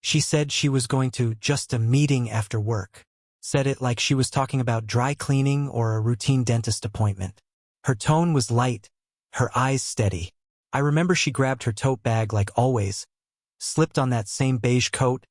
She said she was going to just a meeting after work. Said it like she was talking about dry cleaning or a routine dentist appointment. Her tone was light, her eyes steady. I remember she grabbed her tote bag like always, slipped on that same beige coat,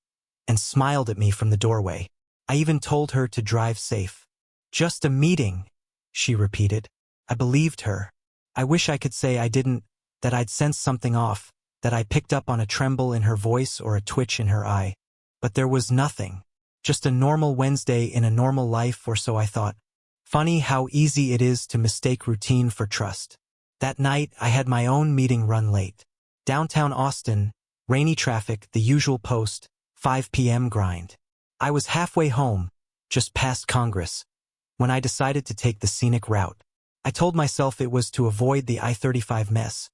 and smiled at me from the doorway. I even told her to drive safe. Just a meeting, she repeated. I believed her. I wish I could say I didn't, that I'd sensed something off, that I picked up on a tremble in her voice or a twitch in her eye. But there was nothing. Just a normal Wednesday in a normal life, or so I thought. Funny how easy it is to mistake routine for trust. That night, I had my own meeting run late. Downtown Austin, rainy traffic, the usual post, 5 p.m. grind. I was halfway home, just past Congress, when I decided to take the scenic route. I told myself it was to avoid the I-35 mess.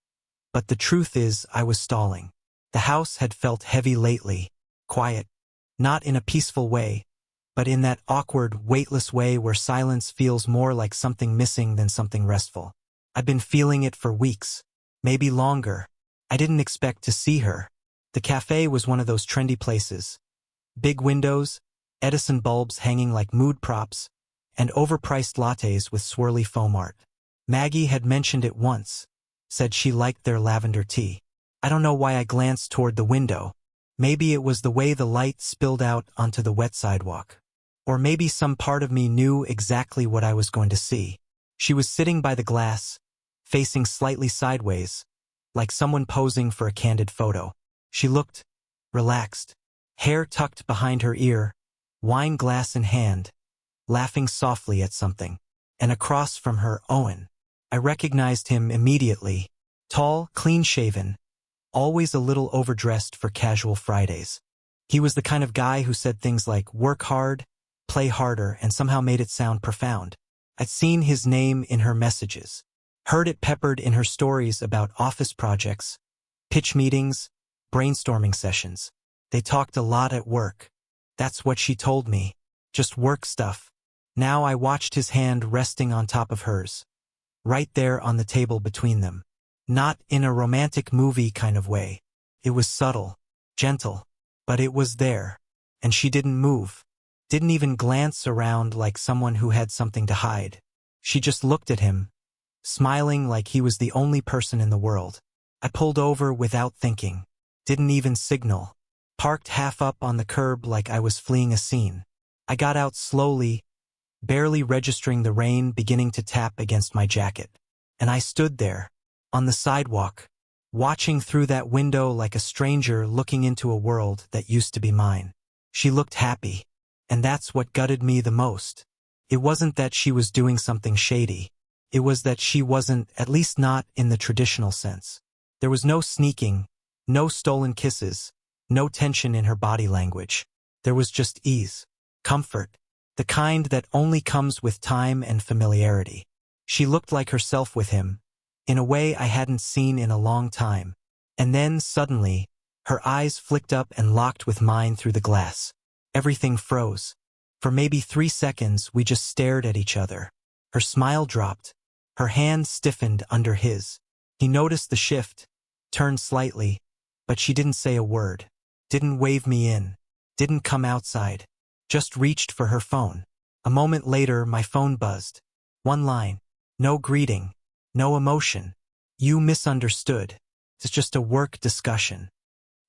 But the truth is, I was stalling. The house had felt heavy lately, quiet, not in a peaceful way, but in that awkward, weightless way where silence feels more like something missing than something restful. I'd been feeling it for weeks, maybe longer. I didn't expect to see her. The cafe was one of those trendy places. Big windows, Edison bulbs hanging like mood props, and overpriced lattes with swirly foam art. Maggie had mentioned it once, said she liked their lavender tea. I don't know why I glanced toward the window. Maybe it was the way the light spilled out onto the wet sidewalk. Or maybe some part of me knew exactly what I was going to see. She was sitting by the glass, facing slightly sideways, like someone posing for a candid photo. She looked relaxed, hair tucked behind her ear, wine glass in hand, laughing softly at something. And across from her, Owen. I recognized him immediately. Tall, clean-shaven, always a little overdressed for casual Fridays. He was the kind of guy who said things like, work hard, play harder, and somehow made it sound profound. I'd seen his name in her messages, heard it peppered in her stories about office projects, pitch meetings, brainstorming sessions. They talked a lot at work. That's what she told me. Just work stuff. Now I watched his hand resting on top of hers, right there on the table between them. Not in a romantic movie kind of way. It was subtle, gentle, but it was there. And she didn't move, didn't even glance around like someone who had something to hide. She just looked at him, smiling like he was the only person in the world. I pulled over without thinking, didn't even signal, parked half up on the curb like I was fleeing a scene. I got out slowly, barely registering the rain beginning to tap against my jacket. And I stood there, on the sidewalk, watching through that window like a stranger looking into a world that used to be mine. She looked happy, and that's what gutted me the most. It wasn't that she was doing something shady. It was that she wasn't, at least not in the traditional sense. There was no sneaking, no stolen kisses, no tension in her body language. There was just ease, comfort, the kind that only comes with time and familiarity. She looked like herself with him, in a way I hadn't seen in a long time. And then, suddenly, her eyes flicked up and locked with mine through the glass. Everything froze. For maybe 3 seconds, we just stared at each other. Her smile dropped. Her hand stiffened under his. He noticed the shift, turned slightly, but she didn't say a word, didn't wave me in, didn't come outside. Just reached for her phone. A moment later, my phone buzzed. One line. No greeting. No emotion. You misunderstood. It's just a work discussion.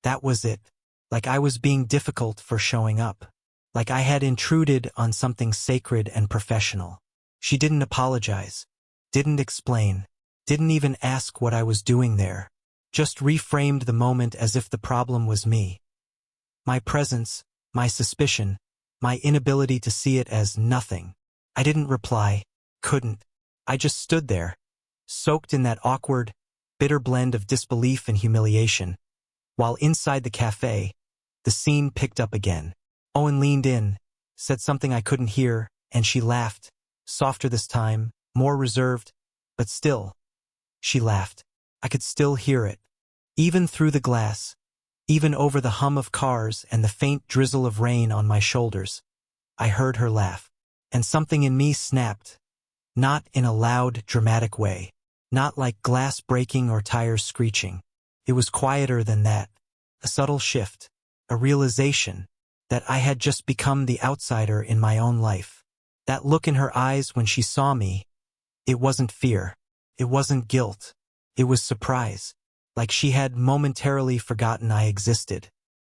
That was it. Like I was being difficult for showing up. Like I had intruded on something sacred and professional. She didn't apologize. Didn't explain. Didn't even ask what I was doing there. Just reframed the moment as if the problem was me. My presence, my suspicion, my inability to see it as nothing. I didn't reply, couldn't. I just stood there, soaked in that awkward, bitter blend of disbelief and humiliation. While inside the cafe, the scene picked up again. Owen leaned in, said something I couldn't hear, and she laughed, softer this time, more reserved, but still. She laughed. I could still hear it. Even through the glass. Even over the hum of cars and the faint drizzle of rain on my shoulders, I heard her laugh. And something in me snapped. Not in a loud, dramatic way. Not like glass breaking or tires screeching. It was quieter than that. A subtle shift. a realization that I had just become the outsider in my own life. That look in her eyes when she saw me, it wasn't fear. It wasn't guilt. It was surprise. Like she had momentarily forgotten I existed.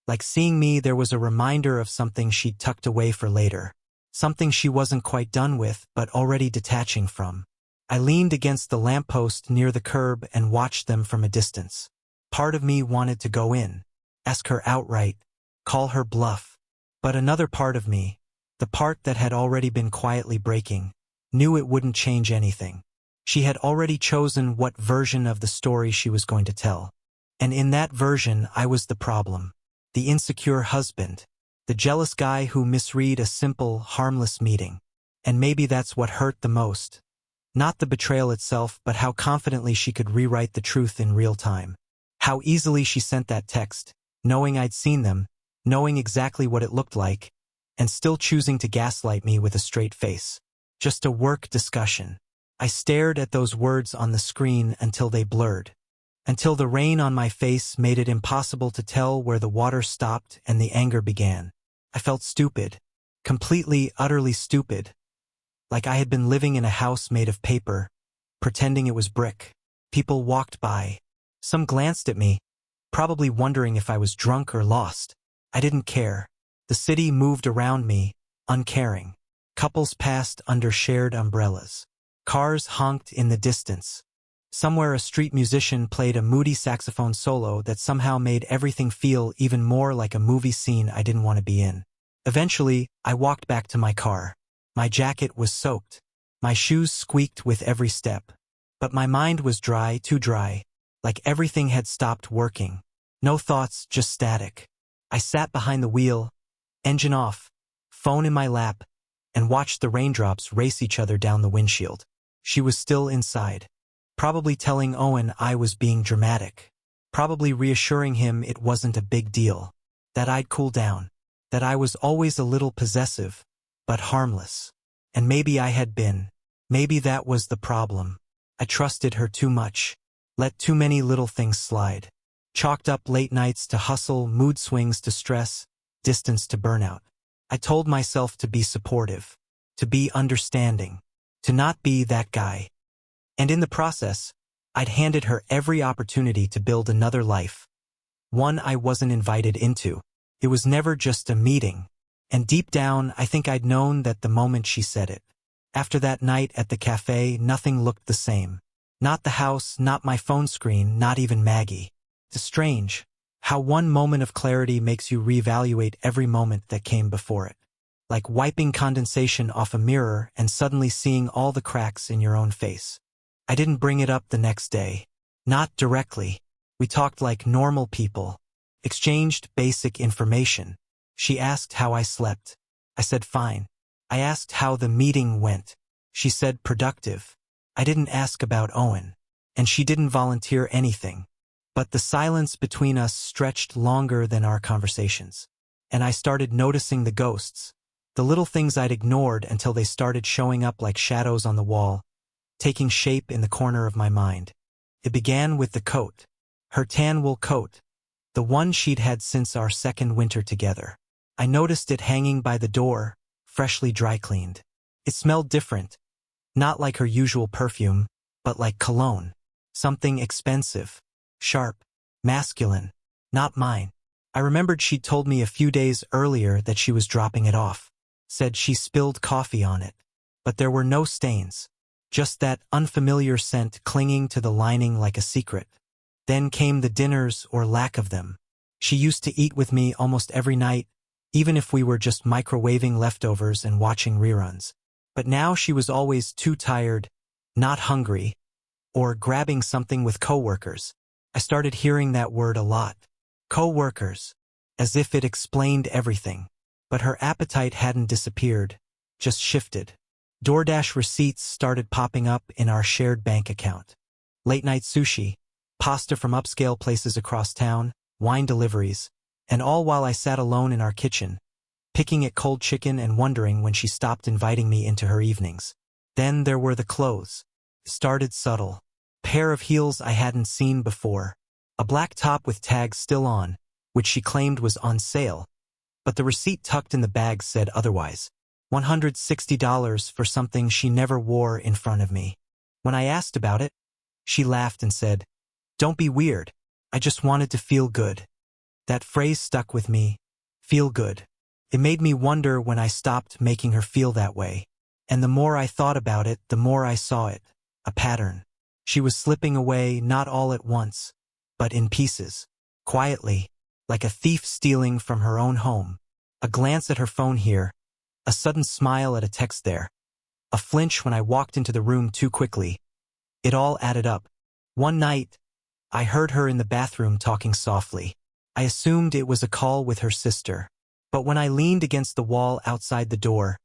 Like seeing me there was a reminder of something she'd tucked away for later. Something she wasn't quite done with, but already detaching from. I leaned against the lamppost near the curb and watched them from a distance. Part of me wanted to go in, ask her outright, call her bluff. But another part of me, the part that had already been quietly breaking, knew it wouldn't change anything. She had already chosen what version of the story she was going to tell. And in that version, I was the problem. The insecure husband. The jealous guy who misread a simple, harmless meeting. And maybe that's what hurt the most. Not the betrayal itself, but how confidently she could rewrite the truth in real time. How easily she sent that text, knowing I'd seen them, knowing exactly what it looked like, and still choosing to gaslight me with a straight face. Just a work discussion. I stared at those words on the screen until they blurred. Until the rain on my face made it impossible to tell where the water stopped and the anger began. I felt stupid. Completely, utterly stupid. Like I had been living in a house made of paper, pretending it was brick. People walked by. Some glanced at me, probably wondering if I was drunk or lost. I didn't care. The city moved around me, uncaring. Couples passed under shared umbrellas. Cars honked in the distance. Somewhere a street musician played a moody saxophone solo that somehow made everything feel even more like a movie scene I didn't want to be in. Eventually, I walked back to my car. My jacket was soaked. My shoes squeaked with every step. But my mind was dry, too dry. Like everything had stopped working. No thoughts, just static. I sat behind the wheel, engine off, phone in my lap, and watched the raindrops race each other down the windshield. She was still inside. Probably telling Owen I was being dramatic. Probably reassuring him it wasn't a big deal. That I'd cool down. That I was always a little possessive, but harmless. And maybe I had been. Maybe that was the problem. I trusted her too much. Let too many little things slide. Chalked up late nights to hustle, mood swings to stress, distance to burnout. I told myself to be supportive, to be understanding, to not be that guy. And in the process, I'd handed her every opportunity to build another life. One I wasn't invited into. It was never just a meeting. And deep down, I think I'd known that the moment she said it. After that night at the cafe, nothing looked the same. Not the house, not my phone screen, not even Maggie. It's strange how one moment of clarity makes you reevaluate every moment that came before it. Like wiping condensation off a mirror and suddenly seeing all the cracks in your own face. I didn't bring it up the next day. Not directly. We talked like normal people. Exchanged basic information. She asked how I slept. I said fine. I asked how the meeting went. She said productive. I didn't ask about Owen. And she didn't volunteer anything. But the silence between us stretched longer than our conversations. And I started noticing the ghosts. The little things I'd ignored until they started showing up like shadows on the wall, taking shape in the corner of my mind. It began with the coat. Her tan wool coat. The one she'd had since our second winter together. I noticed it hanging by the door, freshly dry cleaned. It smelled different. Not like her usual perfume, but like cologne. Something expensive. Sharp. Masculine. Not mine. I remembered she'd told me a few days earlier that she was dropping it off. Said she spilled coffee on it. But there were no stains. Just that unfamiliar scent clinging to the lining like a secret. Then came the dinners or lack of them. She used to eat with me almost every night, even if we were just microwaving leftovers and watching reruns. But now she was always too tired, not hungry, or grabbing something with coworkers. I started hearing that word a lot. Coworkers. As if it explained everything. But her appetite hadn't disappeared, just shifted. DoorDash receipts started popping up in our shared bank account. Late-night sushi, pasta from upscale places across town, wine deliveries, and all while I sat alone in our kitchen, picking at cold chicken and wondering when she stopped inviting me into her evenings. Then there were the clothes. Started subtle. Pair of heels I hadn't seen before. A black top with tags still on, which she claimed was on sale, but the receipt tucked in the bag said otherwise. $160 for something she never wore in front of me. When I asked about it, she laughed and said, "Don't be weird. I just wanted to feel good." That phrase stuck with me, feel good. It made me wonder when I stopped making her feel that way. And the more I thought about it, the more I saw it, a pattern. She was slipping away not all at once, but in pieces, quietly, like a thief stealing from her own home. A glance at her phone here, a sudden smile at a text there, a flinch when I walked into the room too quickly. It all added up. One night, I heard her in the bathroom talking softly. I assumed it was a call with her sister. But when I leaned against the wall outside the door,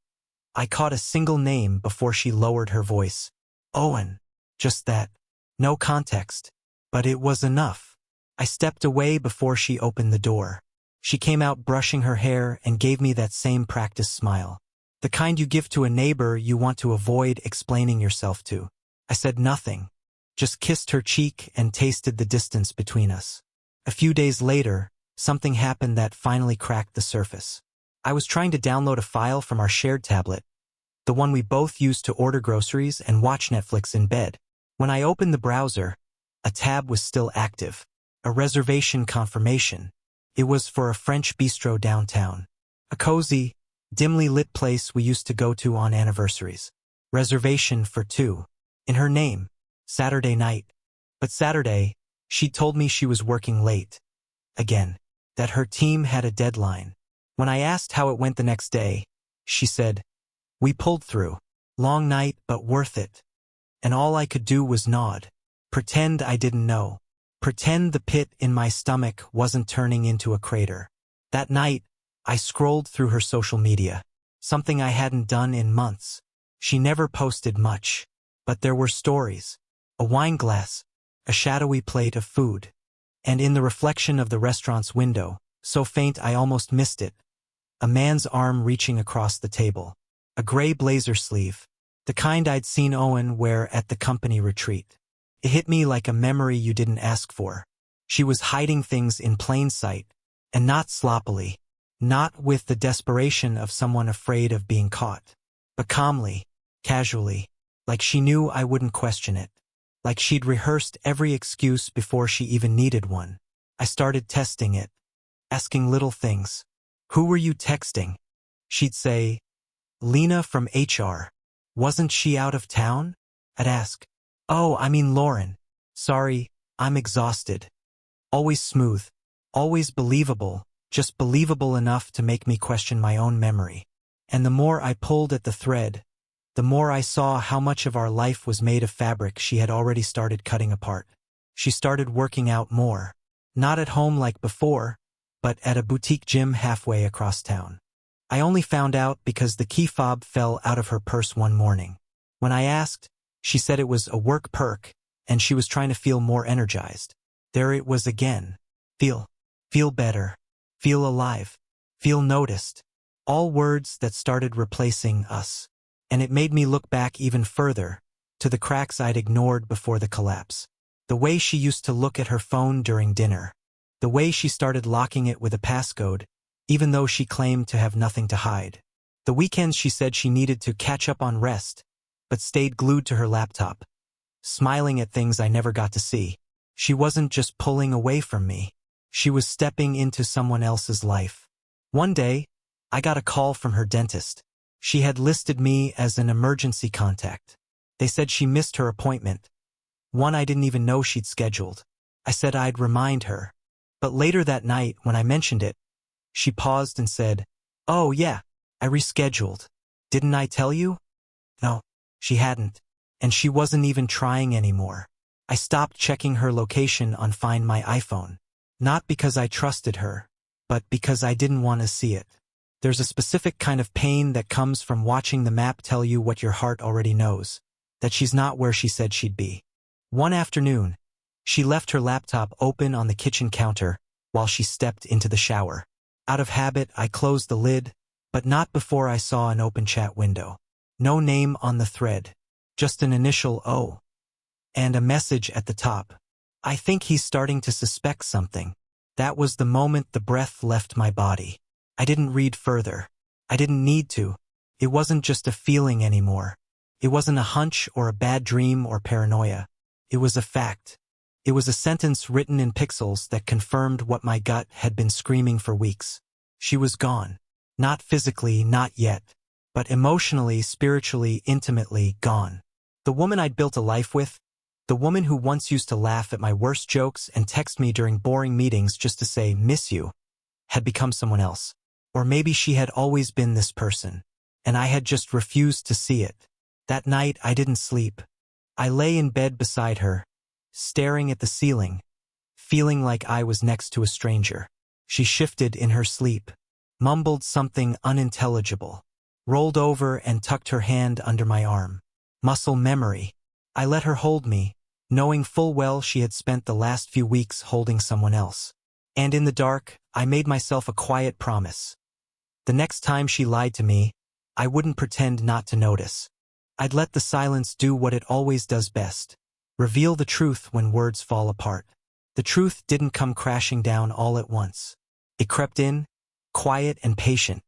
I caught a single name before she lowered her voice. Owen. Just that. No context. But it was enough. I stepped away before she opened the door. She came out brushing her hair and gave me that same practice smile. The kind you give to a neighbor you want to avoid explaining yourself to. I said nothing, just kissed her cheek and tasted the distance between us. A few days later, something happened that finally cracked the surface. I was trying to download a file from our shared tablet, the one we both used to order groceries and watch Netflix in bed. When I opened the browser, a tab was still active, a reservation confirmation. It was for a French bistro downtown, a cozy, dimly lit place we used to go to on anniversaries. Reservation for 2. In her name, Saturday night. But Saturday, she told me she was working late. Again, that her team had a deadline. When I asked how it went the next day, she said, "We pulled through. Long night, but worth it." And all I could do was nod. Pretend I didn't know. Pretend the pit in my stomach wasn't turning into a crater. That night, I scrolled through her social media, something I hadn't done in months. She never posted much, but there were stories. A wine glass, a shadowy plate of food, and in the reflection of the restaurant's window, so faint I almost missed it, a man's arm reaching across the table. A gray blazer sleeve, the kind I'd seen Owen wear at the company retreat. It hit me like a memory you didn't ask for. She was hiding things in plain sight, and not sloppily, not with the desperation of someone afraid of being caught, but calmly, casually, like she knew I wouldn't question it, like she'd rehearsed every excuse before she even needed one. I started testing it, asking little things. "Who were you texting?" She'd say, "Lena from HR. Wasn't she out of town?" I'd ask, "Oh, I mean Lauren. Sorry, I'm exhausted." Always smooth, always believable, just believable enough to make me question my own memory. And the more I pulled at the thread, the more I saw how much of our life was made of fabric she had already started cutting apart. She started working out more. Not at home like before, but at a boutique gym halfway across town. I only found out because the key fob fell out of her purse one morning. When I asked, she said it was a work perk, and she was trying to feel more energized. There it was again. Feel better. Feel alive. Feel noticed. All words that started replacing us. And it made me look back even further, to the cracks I'd ignored before the collapse. The way she used to look at her phone during dinner. The way she started locking it with a passcode, even though she claimed to have nothing to hide. The weekends she said she needed to catch up on rest, but stayed glued to her laptop, smiling at things I never got to see. She wasn't just pulling away from me. She was stepping into someone else's life. One day, I got a call from her dentist. She had listed me as an emergency contact. They said she missed her appointment, one I didn't even know she'd scheduled. I said I'd remind her. But later that night, when I mentioned it, she paused and said, "Oh yeah, I rescheduled. Didn't I tell you?" No, she hadn't. And she wasn't even trying anymore. I stopped checking her location on Find My iPhone. Not because I trusted her, but because I didn't want to see it. There's a specific kind of pain that comes from watching the map tell you what your heart already knows, that she's not where she said she'd be. One afternoon, she left her laptop open on the kitchen counter while she stepped into the shower. Out of habit, I closed the lid, but not before I saw an open chat window. No name on the thread, just an initial O. And a message at the top. "I think he's starting to suspect something." That was the moment the breath left my body. I didn't read further. I didn't need to. It wasn't just a feeling anymore. It wasn't a hunch or a bad dream or paranoia. It was a fact. It was a sentence written in pixels that confirmed what my gut had been screaming for weeks. She was gone. Not physically, not yet, but emotionally, spiritually, intimately gone. The woman I'd built a life with, the woman who once used to laugh at my worst jokes and text me during boring meetings just to say, "Miss you," had become someone else. Or maybe she had always been this person, and I had just refused to see it. That night, I didn't sleep. I lay in bed beside her, staring at the ceiling, feeling like I was next to a stranger. She shifted in her sleep, mumbled something unintelligible, rolled over and tucked her hand under my arm. Muscle memory. I let her hold me, knowing full well she had spent the last few weeks holding someone else. And in the dark, I made myself a quiet promise. The next time she lied to me, I wouldn't pretend not to notice. I'd let the silence do what it always does best. Reveal the truth when words fall apart. The truth didn't come crashing down all at once. It crept in, quiet and patient,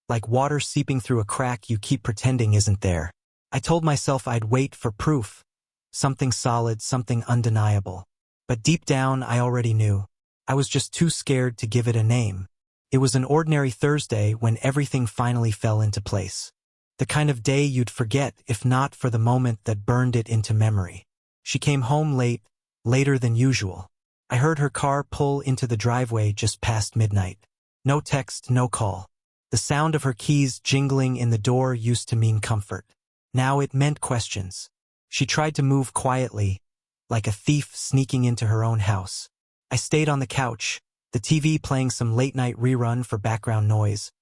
like water seeping through a crack you keep pretending isn't there. I told myself I'd wait for proof, something solid, something undeniable. But deep down, I already knew. I was just too scared to give it a name. It was an ordinary Thursday when everything finally fell into place. The kind of day you'd forget if not for the moment that burned it into memory. She came home late, later than usual. I heard her car pull into the driveway just past midnight. No text, no call. The sound of her keys jingling in the door used to mean comfort. Now it meant questions. She tried to move quietly, like a thief sneaking into her own house. I stayed on the couch, the TV playing some late-night rerun for background noise,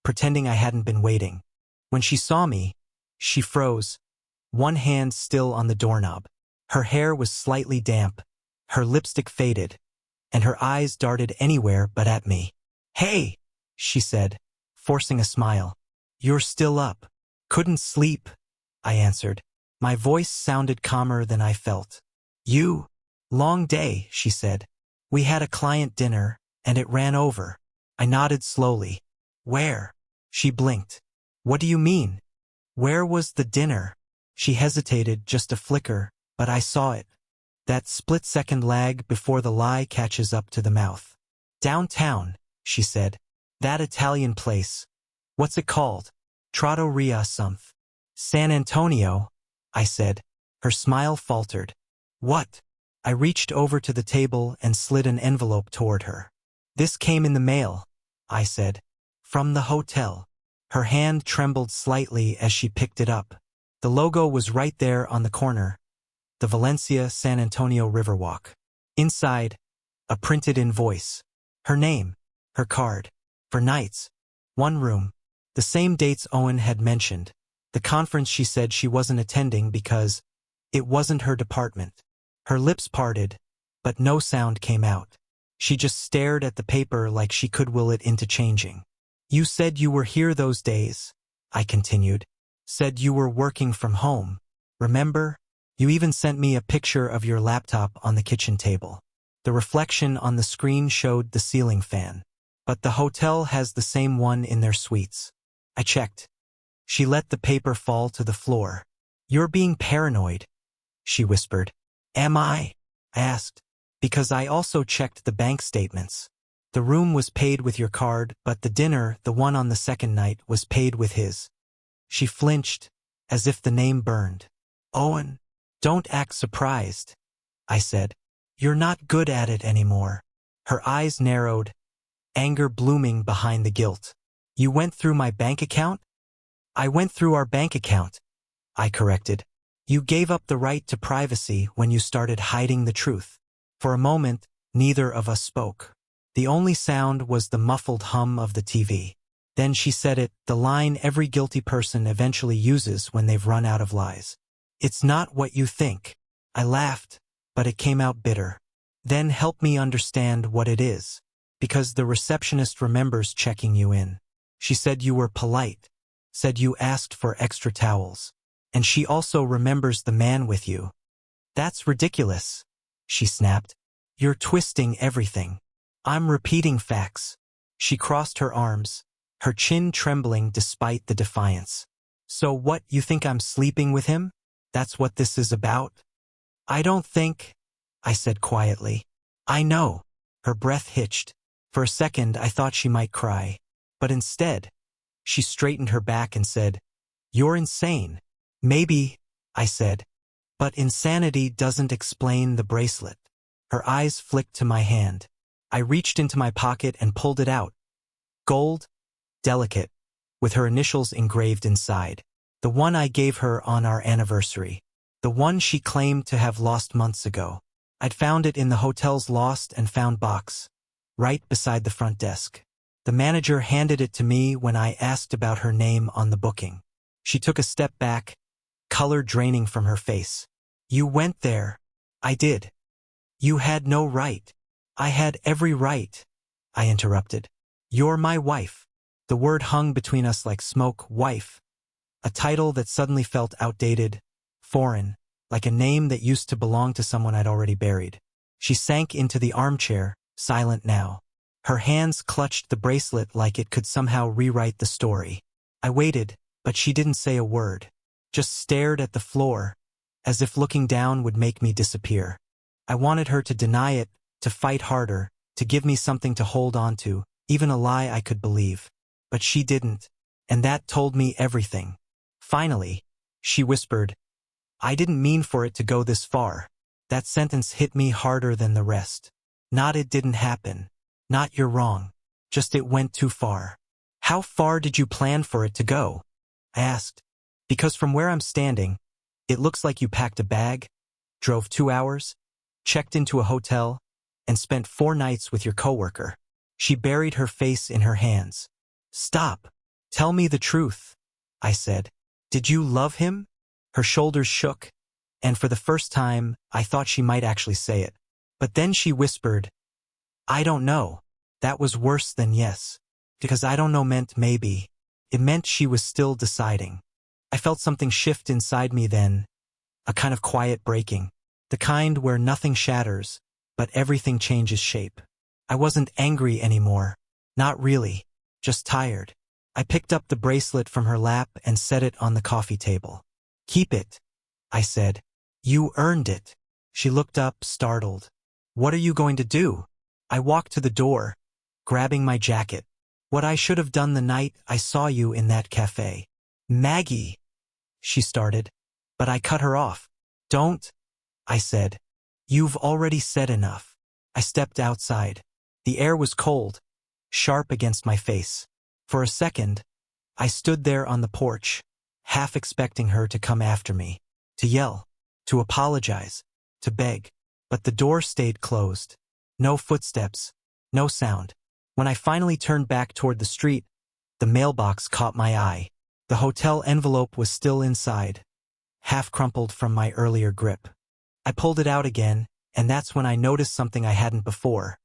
pretending I hadn't been waiting. When she saw me, she froze, one hand still on the doorknob. Her hair was slightly damp, her lipstick faded, and her eyes darted anywhere but at me. "Hey," she said, forcing a smile. "You're still up." "Couldn't sleep," I answered. My voice sounded calmer than I felt. "You?" "Long day," she said. "We had a client dinner, and it ran over." I nodded slowly. "Where?" She blinked. "What do you mean? Where was the dinner?" She hesitated just a flicker, but I saw it. That split-second lag before the lie catches up to the mouth. "Downtown," she said. "That Italian place. What's it called?" "Trattoria someth." "San Antonio," I said. Her smile faltered. "What?" I reached over to the table and slid an envelope toward her. "This came in the mail," I said. "From the hotel." Her hand trembled slightly as she picked it up. The logo was right there on the corner. The Valencia-San Antonio Riverwalk. Inside, a printed-in voice. Her name, her card. For nights. One room. The same dates Owen had mentioned. The conference she said she wasn't attending because it wasn't her department. Her lips parted, but no sound came out. She just stared at the paper like she could will it into changing. "You said you were here those days," I continued. "Said you were working from home. Remember? You even sent me a picture of your laptop on the kitchen table." The reflection on the screen showed the ceiling fan. "But the hotel has the same one in their suites." I checked. She let the paper fall to the floor. "You're being paranoid," she whispered. "Am I?" I asked. "Because I also checked the bank statements. The room was paid with your card, but the dinner, the one on the second night, was paid with his." She flinched, as if the name burned. "Owen, don't act surprised," I said. "You're not good at it anymore." Her eyes narrowed, anger blooming behind the guilt. "You went through my bank account?" "I went through our bank account," I corrected. "You gave up the right to privacy when you started hiding the truth." For a moment, neither of us spoke. The only sound was the muffled hum of the TV. Then she said it, the line every guilty person eventually uses when they've run out of lies. "It's not what you think." I laughed, but it came out bitter. "Then help me understand what it is. Because the receptionist remembers checking you in. She said you were polite, said you asked for extra towels. And she also remembers the man with you." "That's ridiculous," she snapped. "You're twisting everything." I'm repeating facts. She crossed her arms, her chin trembling despite the defiance. So what, you think I'm sleeping with him? That's what this is about? I don't think, I said quietly. I know. Her breath hitched. For a second, I thought she might cry. But instead, she straightened her back and said, You're insane. Maybe, I said. But insanity doesn't explain the bracelet. Her eyes flicked to my hand. I reached into my pocket and pulled it out. Gold, delicate, with her initials engraved inside. The one I gave her on our anniversary. The one she claimed to have lost months ago. I'd found it in the hotel's lost and found box, right beside the front desk. The manager handed it to me when I asked about her name on the booking. She took a step back, color draining from her face. You went there. I did. You had no right. I had every right, I interrupted. You're my wife. The word hung between us like smoke, wife. A title that suddenly felt outdated, foreign, like a name that used to belong to someone I'd already buried. She sank into the armchair, silent now. Her hands clutched the bracelet like it could somehow rewrite the story. I waited, but she didn't say a word. Just stared at the floor, as if looking down would make me disappear. I wanted her to deny it, to fight harder, to give me something to hold on to, even a lie I could believe. But she didn't, and that told me everything. Finally, she whispered, I didn't mean for it to go this far. That sentence hit me harder than the rest. Not it didn't happen. Not you're wrong. Just it went too far. How far did you plan for it to go? I asked. Because from where I'm standing, it looks like you packed a bag, drove 2 hours, checked into a hotel, and spent 4 nights with your coworker. She buried her face in her hands. Stop. Tell me the truth, I said. Did you love him? Her shoulders shook, and for the first time, I thought she might actually say it. But then she whispered, I don't know. That was worse than yes. Because I don't know meant maybe. It meant she was still deciding. I felt something shift inside me then, a kind of quiet breaking. The kind where nothing shatters, but everything changes shape. I wasn't angry anymore. Not really. Just tired. I picked up the bracelet from her lap and set it on the coffee table. Keep it, I said. You earned it. She looked up, startled. What are you going to do? I walked to the door, grabbing my jacket. What I should have done the night I saw you in that cafe. Maggie, she started, but I cut her off. Don't, I said. You've already said enough. I stepped outside. The air was cold, sharp against my face. For a second, I stood there on the porch, half expecting her to come after me, to yell, to apologize, to beg. But the door stayed closed. No footsteps, no sound. When I finally turned back toward the street, the mailbox caught my eye. The hotel envelope was still inside, half crumpled from my earlier grip. I pulled it out again, and that's when I noticed something I hadn't before.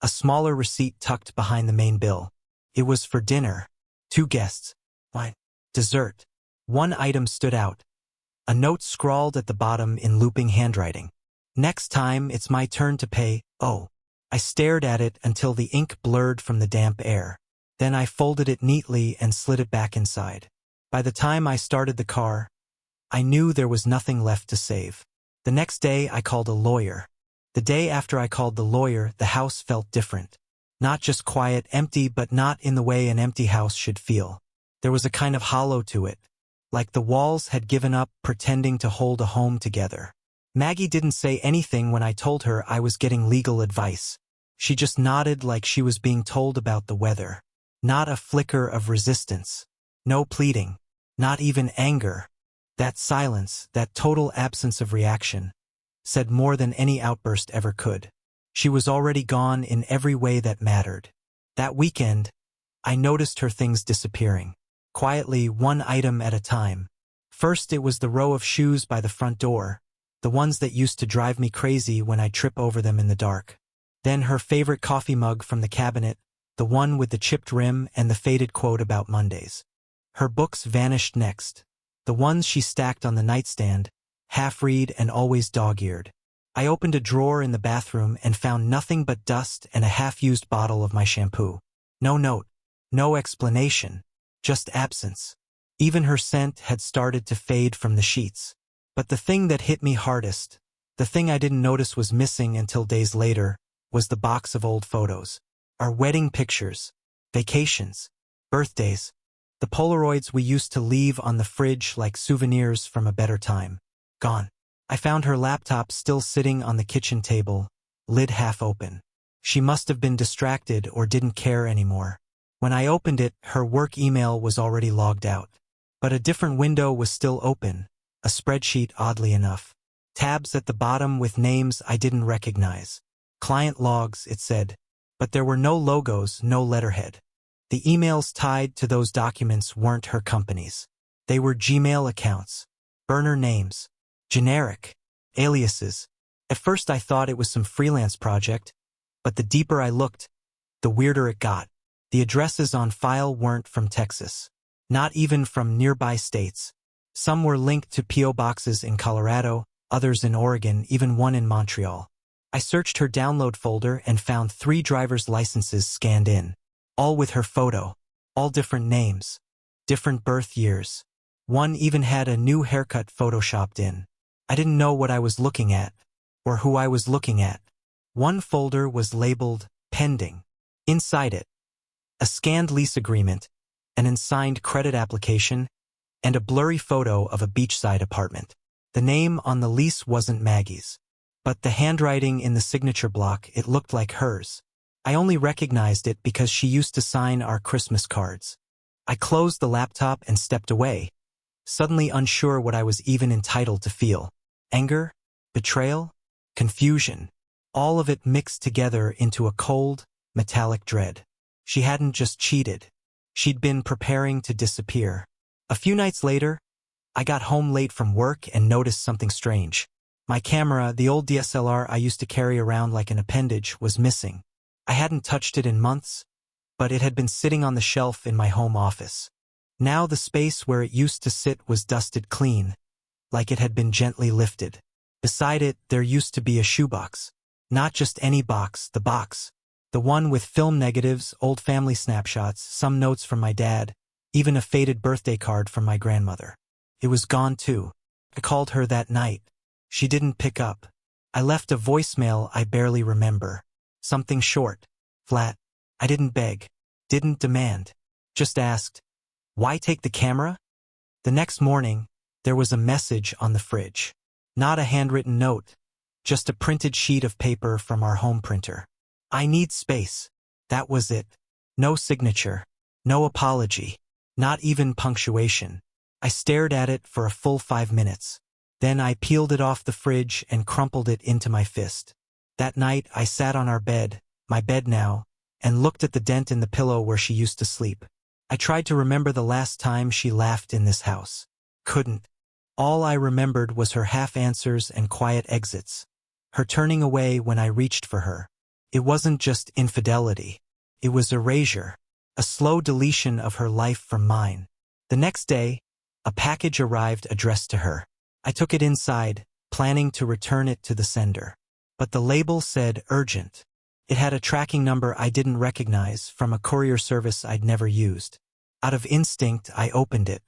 A smaller receipt tucked behind the main bill. It was for dinner. 2 guests. Wine. Dessert. One item stood out. A note scrawled at the bottom in looping handwriting. Next time, it's my turn to pay. Oh. I stared at it until the ink blurred from the damp air. Then I folded it neatly and slid it back inside. By the time I started the car, I knew there was nothing left to save. The next day, I called a lawyer. The day after I called the lawyer, the house felt different. Not just quiet, empty, but not in the way an empty house should feel. There was a kind of hollow to it, like the walls had given up pretending to hold a home together. Maggie didn't say anything when I told her I was getting legal advice. She just nodded like she was being told about the weather. Not a flicker of resistance. No pleading. Not even anger. That silence, that total absence of reaction, said more than any outburst ever could. She was already gone in every way that mattered. That weekend, I noticed her things disappearing. Quietly, one item at a time. First, it was the row of shoes by the front door, the ones that used to drive me crazy when I trip over them in the dark. Then her favorite coffee mug from the cabinet, the one with the chipped rim and the faded quote about Mondays. Her books vanished next, the ones she stacked on the nightstand, half-read and always dog-eared. I opened a drawer in the bathroom and found nothing but dust and a half-used bottle of my shampoo. No note, no explanation, just absence. Even her scent had started to fade from the sheets. But the thing that hit me hardest, the thing I didn't notice was missing until days later, was the box of old photos. Our wedding pictures, vacations, birthdays, the Polaroids we used to leave on the fridge like souvenirs from a better time. Gone. I found her laptop still sitting on the kitchen table, lid half open. She must have been distracted or didn't care anymore. When I opened it, her work email was already logged out. But a different window was still open, a spreadsheet oddly enough. Tabs at the bottom with names I didn't recognize. Client logs, it said. But there were no logos, no letterhead. The emails tied to those documents weren't her company's. They were Gmail accounts. Burner names. Generic. Aliases. At first I thought it was some freelance project, but the deeper I looked, the weirder it got. The addresses on file weren't from Texas. Not even from nearby states. Some were linked to P.O. boxes in Colorado, others in Oregon, even one in Montreal. I searched her download folder and found 3 driver's licenses scanned in. All with her photo. All different names. Different birth years. One even had a new haircut photoshopped in. I didn't know what I was looking at, or who I was looking at. One folder was labeled Pending. Inside it, a scanned lease agreement, an unsigned credit application, and a blurry photo of a beachside apartment. The name on the lease wasn't Maggie's, but the handwriting in the signature block, it looked like hers. I only recognized it because she used to sign our Christmas cards. I closed the laptop and stepped away, suddenly unsure what I was even entitled to feel. Anger? Betrayal? Confusion? All of it mixed together into a cold, metallic dread. She hadn't just cheated. She'd been preparing to disappear. A few nights later, I got home late from work and noticed something strange. My camera, the old DSLR I used to carry around like an appendage, was missing. I hadn't touched it in months, but it had been sitting on the shelf in my home office. Now the space where it used to sit was dusted clean, like it had been gently lifted. Beside it, there used to be a shoebox. Not just any box, the one with film negatives, old family snapshots, some notes from my dad, even a faded birthday card from my grandmother. It was gone too. I called her that night. She didn't pick up. I left a voicemail I barely remember. Something short, flat. I didn't beg, didn't demand, just asked, "Why take the camera?" The next morning, there was a message on the fridge. Not a handwritten note, just a printed sheet of paper from our home printer. "I need space." That was it. No signature, no apology, not even punctuation. I stared at it for a full 5 minutes. Then I peeled it off the fridge and crumpled it into my fist. That night I sat on our bed, my bed now, and looked at the dent in the pillow where she used to sleep. I tried to remember the last time she laughed in this house. Couldn't. All I remembered was her half-answers and quiet exits. Her turning away when I reached for her. It wasn't just infidelity. It was erasure. A slow deletion of her life from mine. The next day, a package arrived addressed to her. I took it inside, planning to return it to the sender. But the label said urgent. It had a tracking number I didn't recognize from a courier service I'd never used. Out of instinct, I opened it.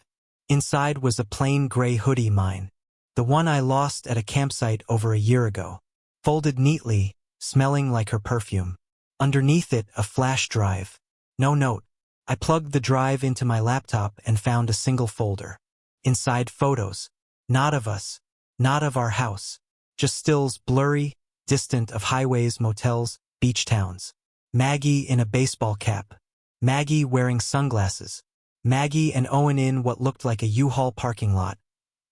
Inside was a plain gray hoodie mine. The one I lost at a campsite over a year ago. Folded neatly, smelling like her perfume. Underneath it, a flash drive. No note. I plugged the drive into my laptop and found a single folder. Inside, photos. Not of us. Not of our house. Just stills, blurry, distant, of highways, motels, beach towns. Maggie in a baseball cap. Maggie wearing sunglasses. Maggie and Owen in what looked like a U-Haul parking lot,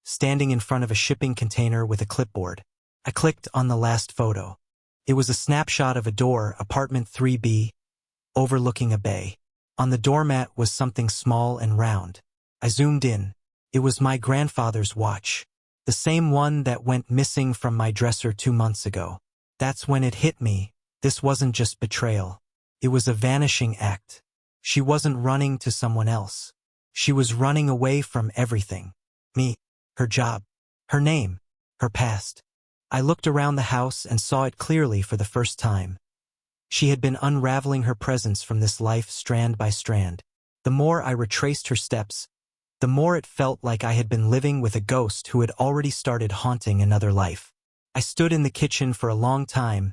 standing in front of a shipping container with a clipboard. I clicked on the last photo. It was a snapshot of a door, apartment 3B, overlooking a bay. On the doormat was something small and round. I zoomed in. It was my grandfather's watch. The same one that went missing from my dresser 2 months ago. That's when it hit me. This wasn't just betrayal. It was a vanishing act. She wasn't running to someone else. She was running away from everything. Me, her job, her name, her past. I looked around the house and saw it clearly for the first time. She had been unraveling her presence from this life strand by strand. The more I retraced her steps, the more it felt like I had been living with a ghost who had already started haunting another life. I stood in the kitchen for a long time,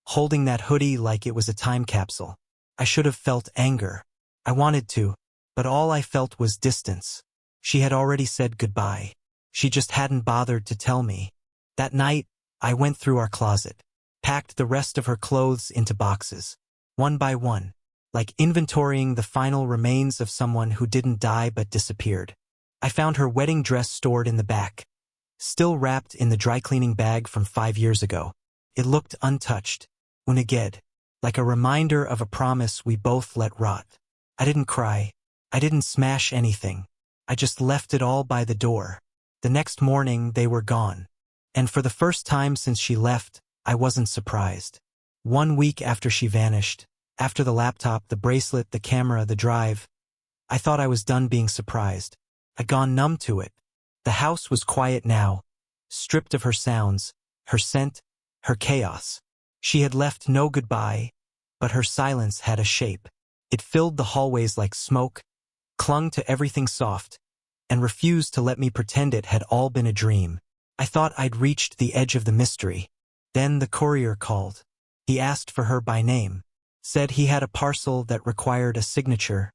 holding that hoodie like it was a time capsule. I should have felt anger. I wanted to, but all I felt was distance. She had already said goodbye. She just hadn't bothered to tell me. That night, I went through our closet, packed the rest of her clothes into boxes, one by one, like inventorying the final remains of someone who didn't die but disappeared. I found her wedding dress stored in the back, still wrapped in the dry cleaning bag from 5 years ago. It looked untouched, unaged, like a reminder of a promise we both let rot. I didn't cry. I didn't smash anything. I just left it all by the door. The next morning, they were gone. And for the first time since she left, I wasn't surprised. 1 week after she vanished, after the laptop, the bracelet, the camera, the drive, I thought I was done being surprised. I'd gone numb to it. The house was quiet now, stripped of her sounds, her scent, her chaos. She had left no goodbye, but her silence had a shape. It filled the hallways like smoke, clung to everything soft, and refused to let me pretend it had all been a dream. I thought I'd reached the edge of the mystery. Then the courier called. He asked for her by name, said he had a parcel that required a signature.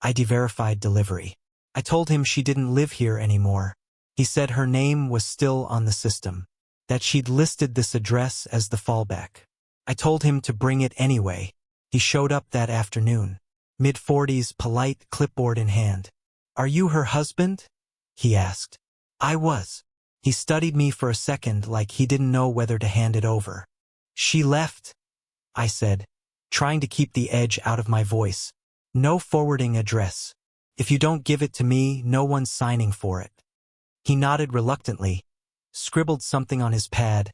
I de-verified delivery. I told him she didn't live here anymore. He said her name was still on the system, that she'd listed this address as the fallback. I told him to bring it anyway. He showed up that afternoon, mid-40s, polite, clipboard in hand. "Are you her husband?" he asked. I was. He studied me for a second like he didn't know whether to hand it over. "She left," I said, trying to keep the edge out of my voice. "No forwarding address. If you don't give it to me, no one's signing for it." He nodded reluctantly, scribbled something on his pad,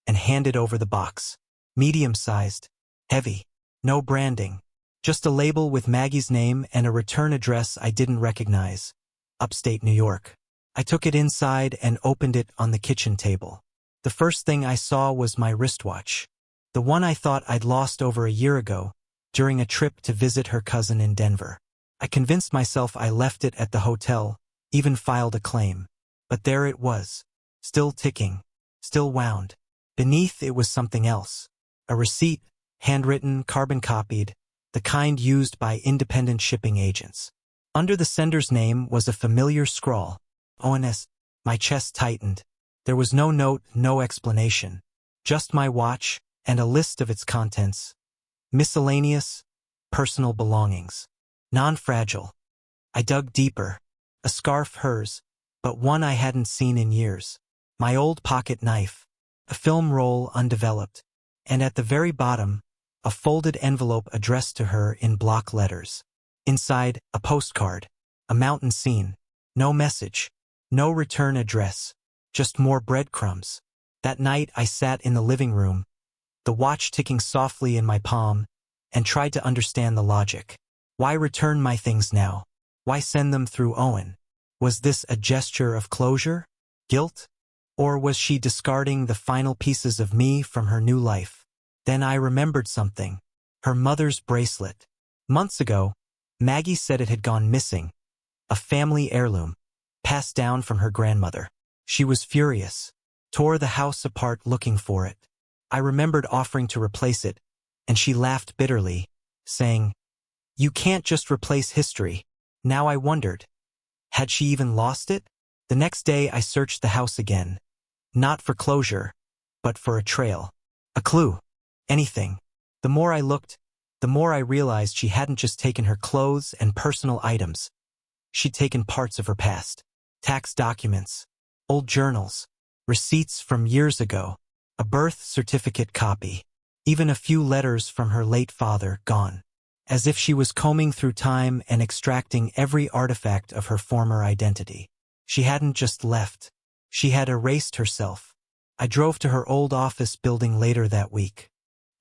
and handed over the box. Medium-sized, heavy, no branding, just a label with Maggie's name and a return address I didn't recognize. Upstate New York. I took it inside and opened it on the kitchen table. The first thing I saw was my wristwatch, the one I thought I'd lost over a year ago, during a trip to visit her cousin in Denver. I convinced myself I left it at the hotel, even filed a claim. But there it was, still ticking, still wound. Beneath it was something else. A receipt, handwritten, carbon-copied, the kind used by independent shipping agents. Under the sender's name was a familiar scrawl, ONS. My chest tightened. There was no note, no explanation. Just my watch, and a list of its contents. Miscellaneous, personal belongings. Non-fragile. I dug deeper. A scarf, hers, but one I hadn't seen in years. My old pocket knife. A film roll, undeveloped. And at the very bottom, a folded envelope addressed to her in block letters. Inside, a postcard. A mountain scene. No message. No return address. Just more breadcrumbs. That night I sat in the living room, the watch ticking softly in my palm, and tried to understand the logic. Why return my things now? Why send them through Owen? Was this a gesture of closure? Guilt? Or was she discarding the final pieces of me from her new life? Then I remembered something. Her mother's bracelet. Months ago, Maggie said it had gone missing. A family heirloom, passed down from her grandmother. She was furious, tore the house apart looking for it. I remembered offering to replace it, and she laughed bitterly, saying, "You can't just replace history." Now I wondered, had she even lost it? The next day I searched the house again, not for closure, but for a trail, a clue, anything. The more I looked, the more I realized she hadn't just taken her clothes and personal items. She'd taken parts of her past. Tax documents, old journals, receipts from years ago, a birth certificate copy, even a few letters from her late father gone. As if she was combing through time and extracting every artifact of her former identity. She hadn't just left. She had erased herself. I drove to her old office building later that week.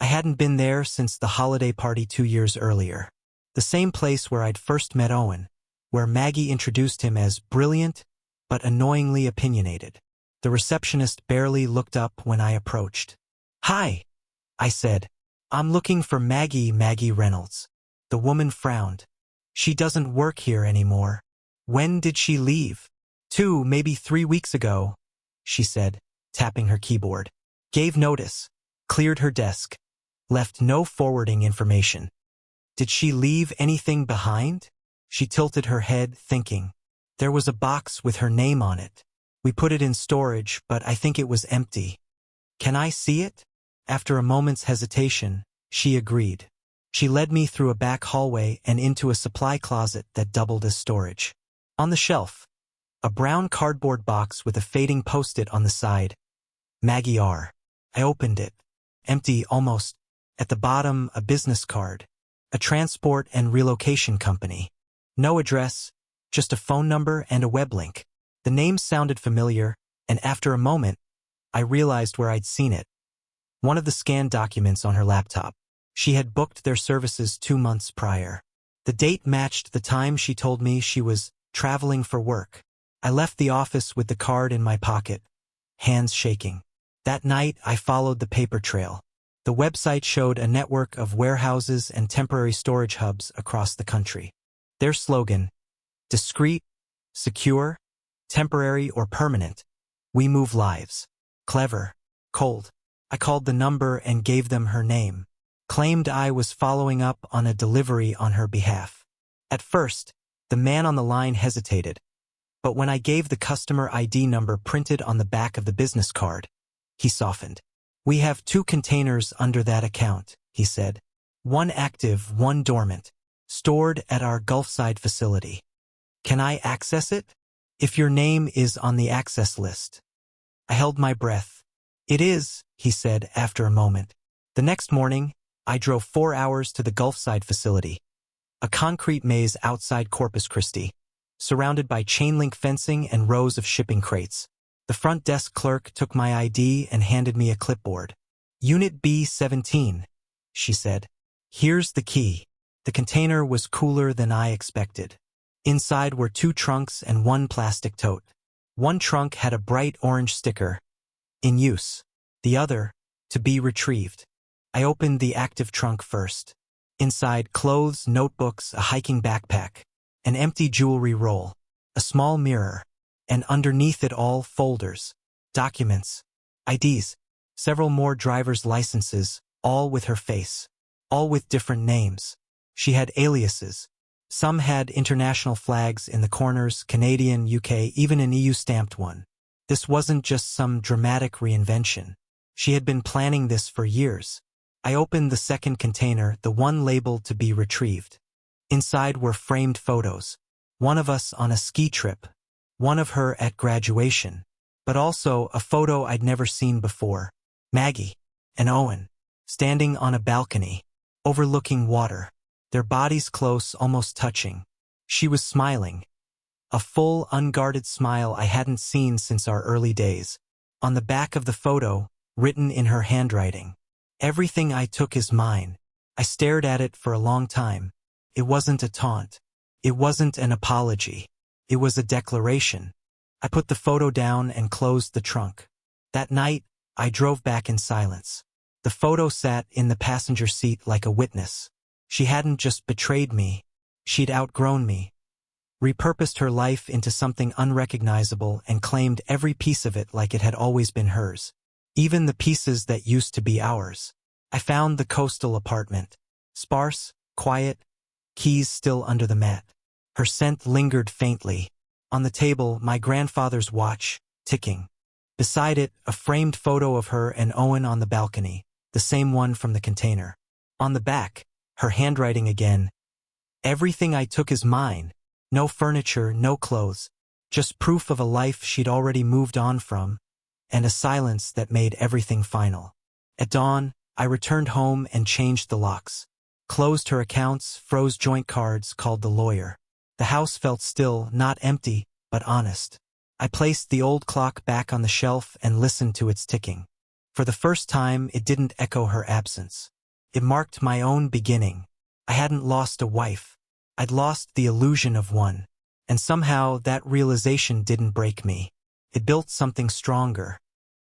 I hadn't been there since the holiday party 2 years earlier. The same place where I'd first met Owen, where Maggie introduced him as brilliant, but annoyingly opinionated. The receptionist barely looked up when I approached. "Hi," I said. "I'm looking for Maggie Reynolds." The woman frowned. "She doesn't work here anymore." "When did she leave?" 2, maybe 3 weeks ago," she said, tapping her keyboard. "Gave notice, cleared her desk, left no forwarding information." "Did she leave anything behind?" She tilted her head, thinking. "There was a box with her name on it. We put it in storage, but I think it was empty." "Can I see it?" After a moment's hesitation, she agreed. She led me through a back hallway and into a supply closet that doubled as storage. On the shelf, a brown cardboard box with a fading post-it on the side. Maggie R. I opened it. Empty, almost. At the bottom, a business card. A transport and relocation company. No address, just a phone number and a web link. The name sounded familiar, and after a moment, I realized where I'd seen it. One of the scanned documents on her laptop. She had booked their services 2 months prior. The date matched the time she told me she was traveling for work. I left the office with the card in my pocket, hands shaking. That night, I followed the paper trail. The website showed a network of warehouses and temporary storage hubs across the country. Their slogan, discreet, secure, temporary or permanent. We move lives. Clever, cold. I called the number and gave them her name. Claimed I was following up on a delivery on her behalf. At first, the man on the line hesitated, but when I gave the customer ID number printed on the back of the business card, he softened. "We have 2 containers under that account," he said. "One active, one dormant, stored at our Gulfside facility. Can I access it?" "If your name is on the access list." I held my breath. "It is," he said after a moment. The next morning, I drove 4 hours to the Gulfside facility, a concrete maze outside Corpus Christi, surrounded by chain-link fencing and rows of shipping crates. The front desk clerk took my ID and handed me a clipboard. "Unit B-17, she said. "Here's the key." The container was cooler than I expected. Inside were 2 trunks and 1 plastic tote. One trunk had a bright orange sticker, "In use." The other, "To be retrieved." I opened the active trunk first. Inside, clothes, notebooks, a hiking backpack, an empty jewelry roll, a small mirror, and underneath it all, folders, documents, IDs, several more driver's licenses, all with her face, all with different names. She had aliases. Some had international flags in the corners, Canadian, UK, even an EU-stamped one. This wasn't just some dramatic reinvention. She had been planning this for years. I opened the second container, the one labeled "To be retrieved." Inside were framed photos. One of us on a ski trip, one of her at graduation, but also a photo I'd never seen before. Maggie and Owen, standing on a balcony, overlooking water, their bodies close, almost touching. She was smiling. A full, unguarded smile I hadn't seen since our early days. On the back of the photo, written in her handwriting, "Everything I took is mine." I stared at it for a long time. It wasn't a taunt. It wasn't an apology. It was a declaration. I put the photo down and closed the trunk. That night, I drove back in silence. The photo sat in the passenger seat like a witness. She hadn't just betrayed me. She'd outgrown me, repurposed her life into something unrecognizable, and claimed every piece of it like it had always been hers. Even the pieces that used to be ours. I found the coastal apartment. Sparse, quiet, keys still under the mat. Her scent lingered faintly. On the table, my grandfather's watch, ticking. Beside it, a framed photo of her and Owen on the balcony, the same one from the container. On the back, her handwriting again. "Everything I took is mine. No furniture, no clothes. Just proof of a life she'd already moved on from, and a silence that made everything final." At dawn, I returned home and changed the locks. Closed her accounts, froze joint cards, called the lawyer. The house felt still, not empty, but honest. I placed the old clock back on the shelf and listened to its ticking. For the first time, it didn't echo her absence. It marked my own beginning. I hadn't lost a wife. I'd lost the illusion of one. And somehow that realization didn't break me. It built something stronger.